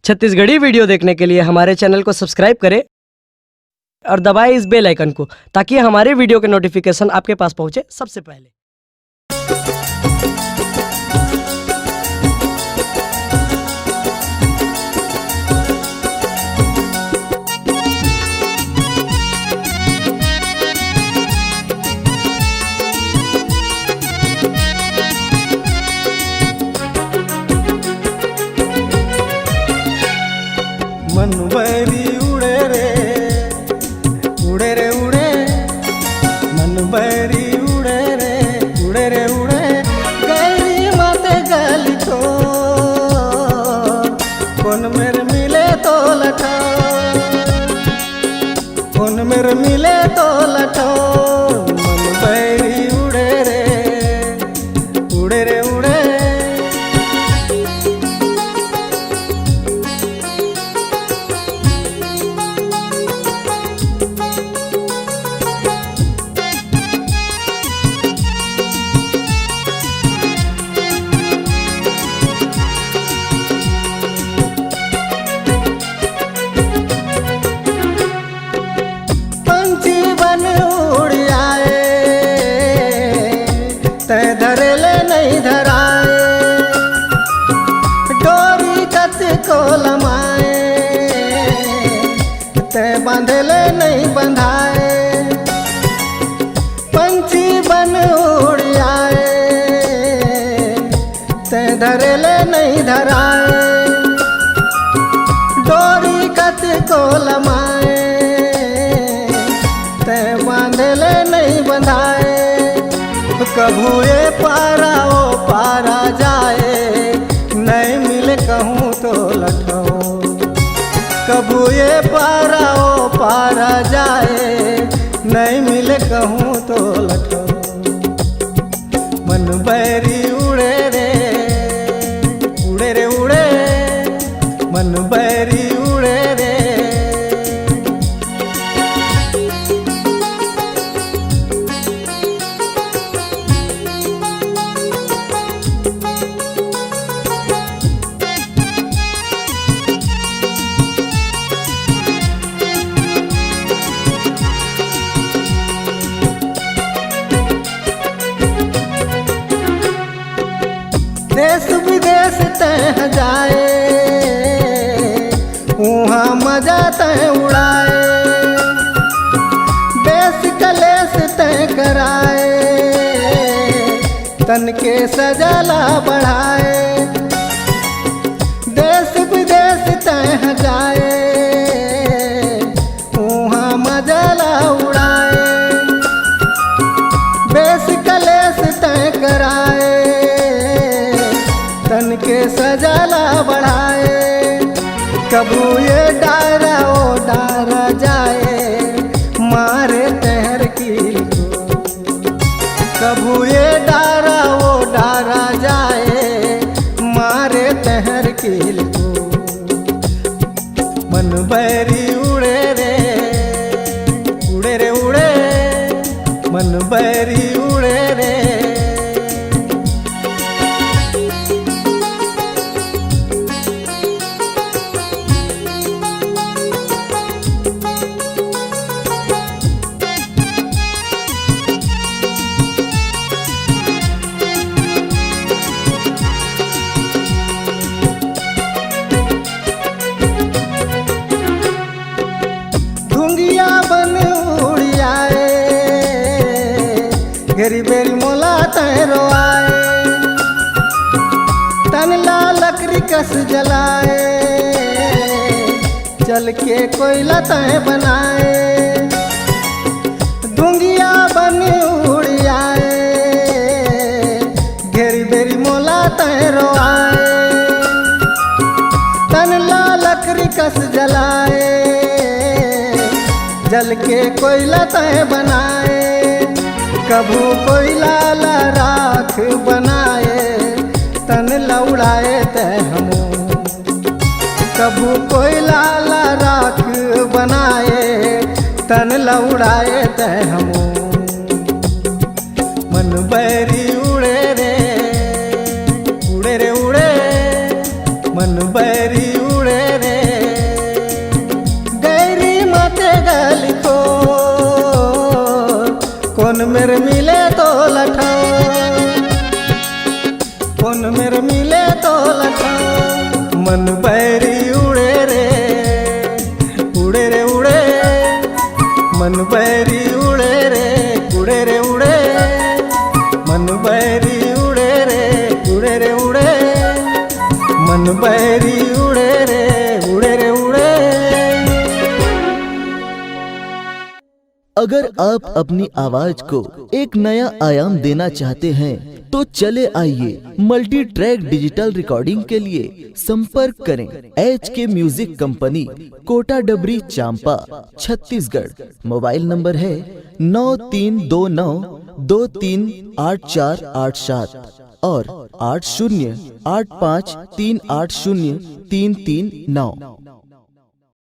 Chhattisgarhi video देखने के लिए हमारे चैनल को सब्सक्राइब करें और दबाएं इस बेल आइकन को, ताकि हमारे वीडियो के नोटिफिकेशन आपके पास पहुंचे सबसे पहले। मन बैरी उड़े रे उड़े रे उड़े, मन बैरी उड़े रे उड़े, गैरी माते गली तो कौन मेरे मिले तो लठो, कौन मेरे मिले तो लठो। मन बैरी उड़े रे उड़े रे उड़े, तय धरेले नहीं धराए, डोरी कत को लमाए, तय बांधले नहीं बंधाए। पंछी बन उड़ आए, तय धरेले नहीं धराए, डोरी कत को लमाए, तय बांधले नहीं बंधाए। कभू ये पारा ओ पारा जाए, नहीं मिले कहूँ तो लठो। कभू ये पारा ओ पारा जाए, नहीं मिले कहूँ तो लठो। मन बैरी उड़े रे उड़े, मन बैरी उड़े रे। देश विदेश तय जाए, वहाँ मजा तय उड़ाए, देश कलेश तय कराए, तन के सजला बढ़ाए। देश विदेश तय जाए, वहाँ मजला उड़ाए, देश कलेश तय कराए, तन के सजला बढ़ाए। कबू ये डारा ओ डारा जाए, मारे तहर कील को। कबू ये डारा ओ डारा जाए, मारे तहर कील को। मन बैरी उड़े रे उड़े, मन बैरी उड़े रे। घेरी बेरी मोला तैरो आए, तन ला लकड़ी कस जलाए, चल के कोयला तय बनाए। दुंगिया बन उड़ आए, घेरी बेरी मोला तैरो आए, तन ला लकड़ी कस जलाए, जल के कोयला तय बनाए। कभू कोयला ला राख बनाए, तन लौड़ाए तय हमो। कभू कोयला ला राख बनाए, तन लौड़ाए तय हमो। मन बैरी उड़े रे उड़े, मन बैरी उड़े रे। मेरे मिले तो लठा, फोन मेरे मिले तो लठा, मन बैरी उड़े रे उड़े रे उड़े, मन बैरी उड़े रे उड़े रे उड़े, मन बैरी उड़े रे उड़े रे उड़े, मन बैरी उड़े रे उड़े रे उड़े। अगर आप अपनी आवाज को एक नया आयाम देना चाहते हैं तो चले आइए मल्टी ट्रैक डिजिटल रिकॉर्डिंग के लिए संपर्क करें HK म्यूजिक कंपनी, कोटा डबरी, चांपा, छत्तीसगढ़। मोबाइल नंबर है 9329238487 और 8085380339।